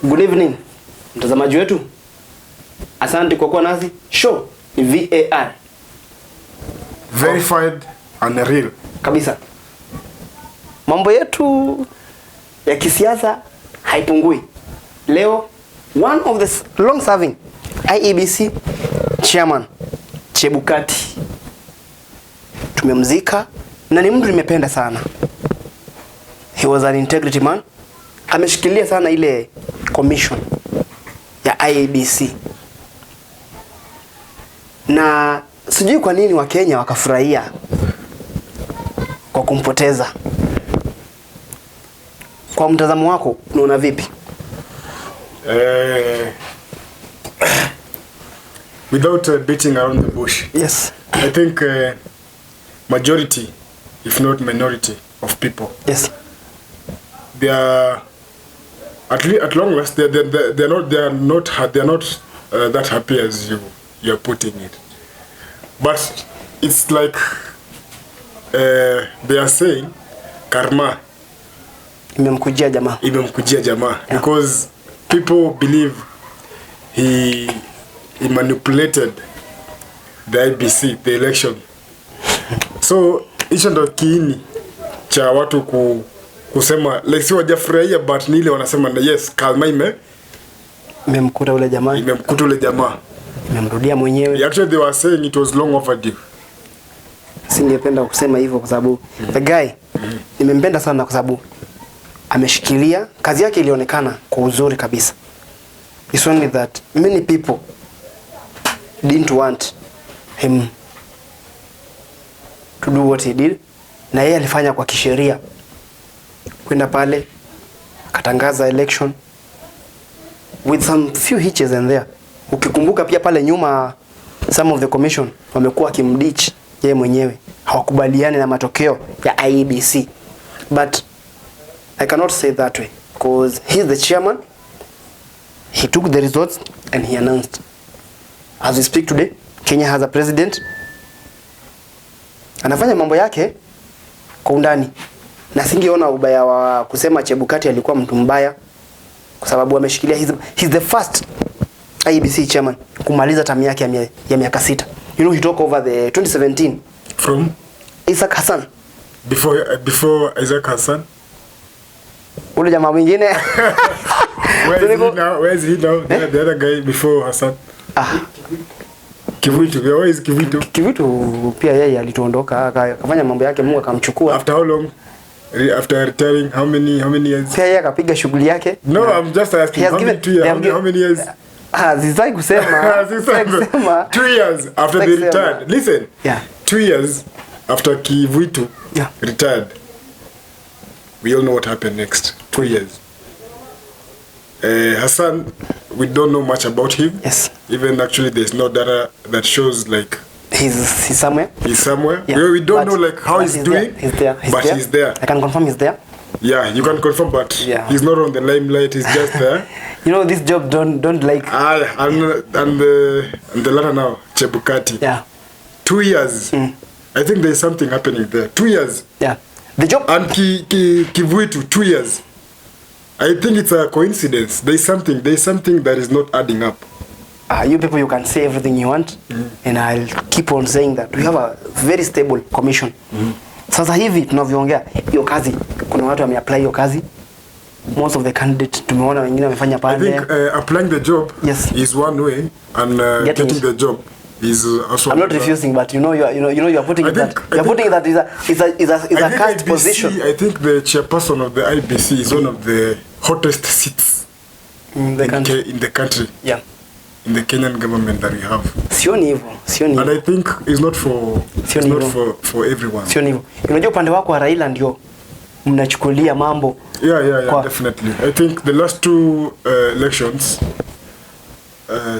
Good evening, mtazamaji wetu. Asante kwa kuwa nasi. Show ni VAR. Verified and real. Kabisa. Mambo yetu ya kisiasa haipungui. Leo, one of the long-serving IEBC chairman, Chebukati, tumemzika na ni mtu nimependa sana. He was an integrity man. Ameshikilia sana ile commission ya IEBC. Na sijui kwa nini Wakenya wakafurahia kwa kumpoteza. Kwa mtazamo wako unaona vipi? Without beating around the bush. Yes. I think majority, if not minority, of people. Yes. They are at long last they are not that happy as you are putting it. But it's like they are saying karma Imemkujia jamaa. Yeah. Because people believe he manipulated the IBC, the election. So hicho ndo kiini cha watu kusema like si wajafurahia but ni ile wanasema yes kalma imemkuta ule jamaa. Imemrudia mwenyewe. Actually they were saying it was long overdue. Singependa kusema hivyo kwa sababu the guy nimempenda sana kwa sababu ameshikilia kazi yake, ilionekana kwa uzuri kabisa. It's only that many people didn't want him to do what he did, na yeye alifanya kwa kisheria. Kwenda pale akatangaza election with some few hitches and there. Ukikumbuka pia pale nyuma some of the commission wamekuwa kimditch yeye mwenyewe, hawakubaliani na matokeo ya IEBC. But I cannot say that way because he's the chairman. He took the results and he announced. As we speak today, Kenya has a president. Anafanya mambo yake kwa undani. Na singeona ubaya wa kusema Chebukati alikuwa mtu mbaya kwa sababu ameshikilia he's the first IEBC chairman kumaliza term yake ya miaka 6. You know, he took over the 2017 from Isaac Hassan. Before Isaac Hassan. Ule jamaa mwingine. Where is he now? The other guy before Hassan. Kivuitu. Where is Kivuitu? Kivuitu pia yeye alituondoka akafanya mambo yake, Mungu akamchukua. After how long? After retiring, how many years? Pia yeye akapiga shughuli yake. No, I'm just asking how many years? Zizai kusema. 2 years after they retired. Listen. Yeah. 2 years after Kivuitu retired. We all know what happened next. 2 years. Hassan, we don't know much about him. Yes. Even actually, there's no data that shows like he's somewhere. He's somewhere. Yeah. We don't know like how he's doing. He's there. He's there. I can confirm he's there. Yeah, you can confirm, but he's not on the limelight. He's just there. You know, this job don't like. And the latter now, Chebukati. Yeah. 2 years. I think there's something happening there. 2 years. Yeah. The job. And Kivuitu 2 years. I think it's a coincidence. There's something that is not adding up. You people, you can say everything you want, and I'll keep on saying that we have a very stable commission. Sasa hivi tunavyoongea hiyo kazi, kuna watu wameapply hiyo kazi. Most of the candidates tumeona wengine wamefanya pale. I think applying the job is one way, and getting the job is also. I'm not refusing, but you are putting it that you're putting that is a cast position. I think the chairperson of the IBC is one of the hottest seats in the country. Yeah. In the Kenyan government that we have. Sioni hivyo. And I think it's not for everyone. Sioni hivyo. Unajua upande wako wa Raila ndio mnachukulia mambo. Yeah, definitely. I think the last 2 elections,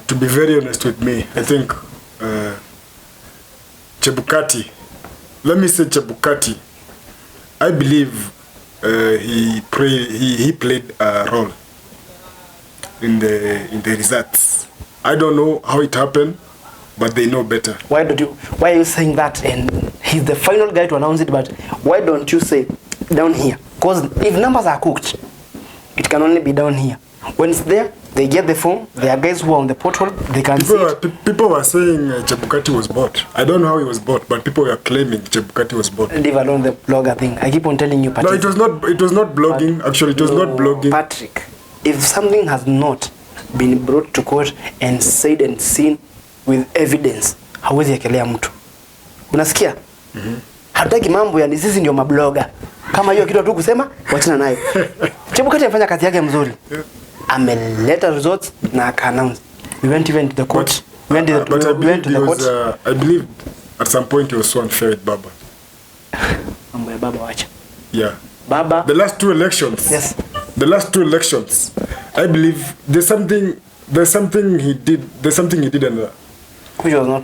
to be very honest with me, I think Chebukati, let me say Chebukati, I believe he played a role in the results. I don't know how it happened, but they know better. Why are you saying that? And he's the final guy to announce it, but why don't you say down here? Because if numbers are cooked, it can only be down here. When it's there, they get the form. There are guys who are on the portal. They can see it. People were saying Chebukati was bought. I don't know how he was bought, but people were claiming Chebukati was bought. Leave alone the blogger thing. I keep on telling you, Patrick. No, it was not. It was not blogging. Actually, it was not blogging. Patrick, if something has not been brought to court and said and seen with evidence, hawezi ekelea mtu. Unasikia? Hataki mambo ya sisi ndio mabloga. Kama hiyo kitu tu kusema, wachana nayo. Chebukati amefanya kazi yake mzuri. Ameleta results na aka-announce. We went even to the court. We went to the court. I believe at some point he was so unfair with Baba. Mambo ya Baba wacha. Yeah. Baba. The last two elections. Yes. The last two elections. I believe there's something he did. There's something he did and Which was not.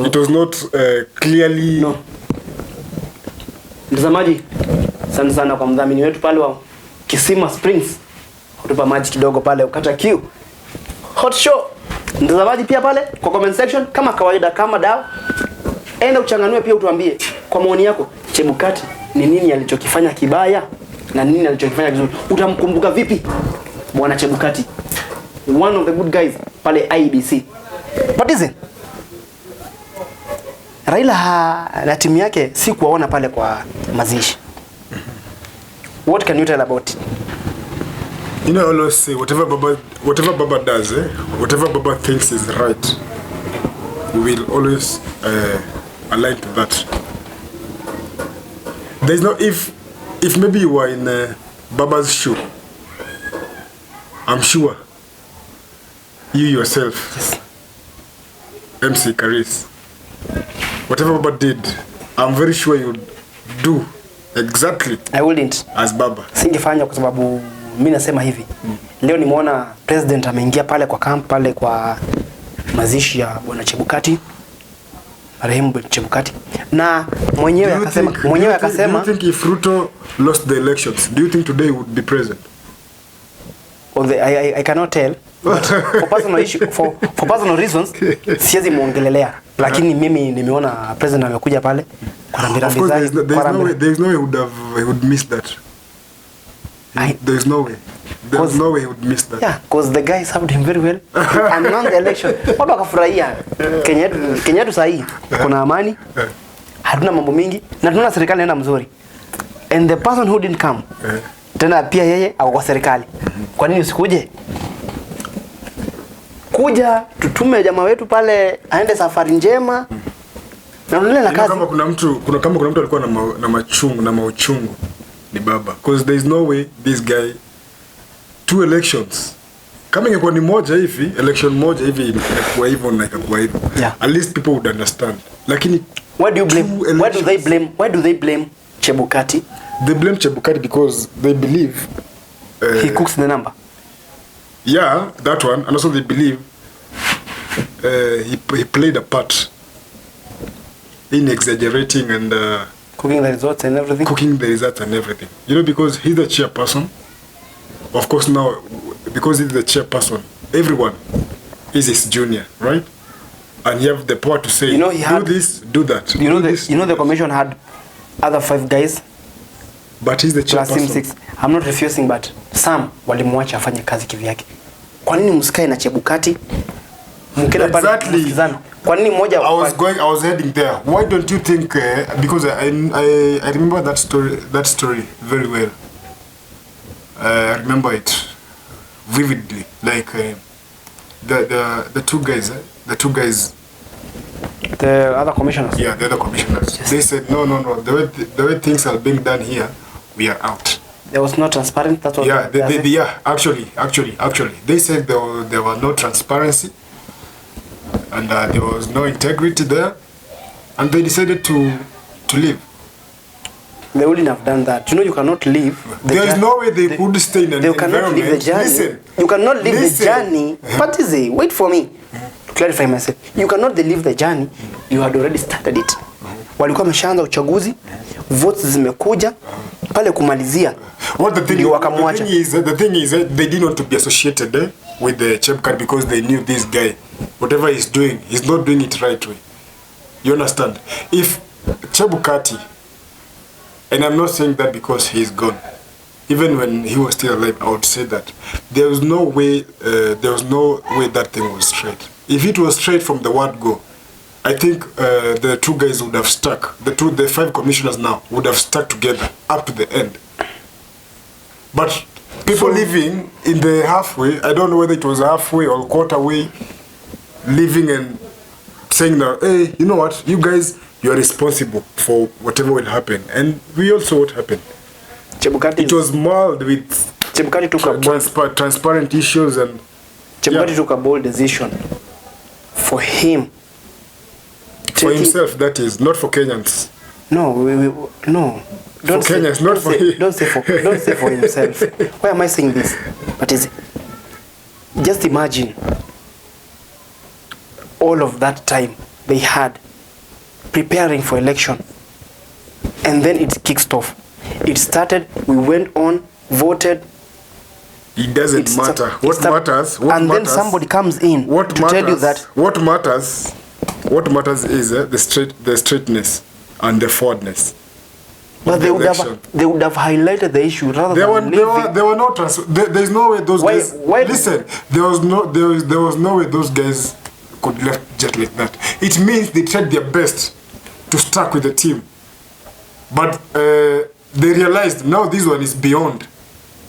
It was not clearly. No. Mtazamaji, sana kwa mdhamini wetu pale wa Kisima Springs. Kutupa maji kidogo pale ukata kiu. Hot show. Mtazamaji pia pale kwa comment section kama kawaida kama dawa. Enda uchanganue pia utuambie kwa maoni yako Chebukati ni nini alichokifanya kibaya na nini alichokifanya vizuri. Utamkumbuka vipi Bwana Chebukati? One of the good guys pale IBC. But listen, Raila na timu yake si kuwaona pale kwa mazishi. What can you tell about it? You know, I always say whatever Baba does, whatever Baba thinks is right, we will always align to that. There's no if maybe you were in Baba's shoe, I'm sure you yourself, Yes. MC Karis, whatever Baba did, I'm very sure you would do exactly I wouldn't. as Baba. Singefanya kwa sababu mimi nasema hivi. Leo nimeona president ameingia pale kwa camp pale kwa mazishi ya Bwana Chebukati. Marehemu Chebukati. Na mwenyewe akasema Do you think if Ruto lost the elections, do you think today he would be present? I cannot tell. But for personal issue, for personal reasons, siwezi muongelelea. Lakini mimi nimeona president amekuja pale kwa rambirambi zake. There's no way he would miss that. There's no way. There's no way he would miss that. Yeah, because the guy served him very well. And on the election, watu wakafurahia. Kenya yetu sahi kuna amani. Hatuna mambo mingi na tunaona serikali inaenda mzuri. And the person who didn't come, tena pia yeye ako kwa serikali. Kwa nini usikuje? Kuja tutume jamaa wetu pale aende safari njema. Na unaendelea na kazi. Kama kuna mtu alikuwa na mauchungu ni Baba, because there is no way this guy two elections kama ingekuwa ni moja hivi, election moja hivi inakuwa hivyo na ikakuwa hivyo, at least people would understand. Lakini why do they blame Chebukati? They blame Chebukati because they believe he cooks the number. Yeah, that one. And also they believe he played a part in exaggerating and cooking the results and everything. You know, because he's the chairperson. Of course now, because he's the chairperson, everyone is his junior, right? And you have the power to say, do this, do that. The commission had other 5 guys. But he's the chairperson. 6. I'm not refusing, but some walimwacha afanye kazi kivyake. Kwa nini msikae na Chebukati? Mkenda pale msikizana. Kwa nini mmoja I was heading there. Why don't you think because I remember that story very well. I remember it vividly, like the two guys, the other commissioners. Yeah, the other commissioners. Yes. They said no. The way things are being done here, we are out. There was no transparency. That's what. Yeah, actually, they said there was no transparency, and there was no integrity there, and they decided to leave. They wouldn't have done that. You cannot leave. There is no way they could stay in an environment. Leave the journey. Listen. You cannot leave the journey. What is it? Wait for me to clarify myself. You cannot leave the journey. You had already started it. Walikuwa wameshaanza uchaguzi, votes zimekuja pale kumalizia. The thing is they didn't want to be associated with the Chebukati because they knew this guy, whatever he's doing, he's not doing it right way. You understand? If Chebukati, and I'm not saying that because he's gone, even when he was still alive, I would say that there was no way that thing was straight. If it was straight from the word go, I think the two guys would have stuck. The 5 commissioners now would have stuck together up to the end. But people living in the halfway, I don't know whether it was halfway or quarter way, living and saying that, hey, you know what, you guys, you are responsible for whatever will happen. And we also what happened. It was mauled with Chebukati took transparent issues and Chebukati took a bold decision for him. For himself, that is, not for Kenyans. No, no. Don't for say, Kenyans, not for him. Don't say for himself. Why am I saying this? But just imagine all of that time they had preparing for election, and then it kicked off. It started, we went on, voted. It doesn't matter. What matters? Then somebody comes in to tell you that. What matters is the straightness and the forwardness. But they would have highlighted the issue rather than leaving. There were no there's no way those guys. Listen, there was no way those guys could left just like that. It means they tried their best to stuck with the team, but they realized now this one is beyond.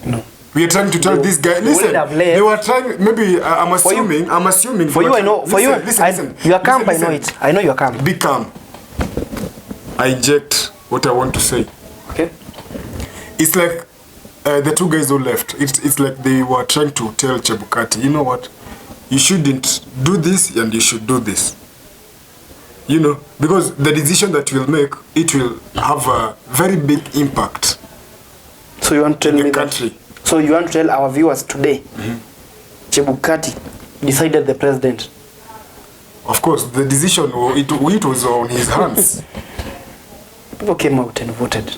No. We are trying to tell this guy. Listen, they were trying. Maybe I'm assuming. For you, I know. For you, listen. You are calm. I know it. I know you are calm. Be calm. I inject what I want to say. Okay. It's like the two guys who left. It's like they were trying to tell Chebukati, you know what? You shouldn't do this and you should do this. You know, because the decision that you'll make, it will have a very big impact. So you want to tell me country. So you want to tell our viewers today, Chebukati decided the president? Of course, the decision, it was on his hands. People came out and voted.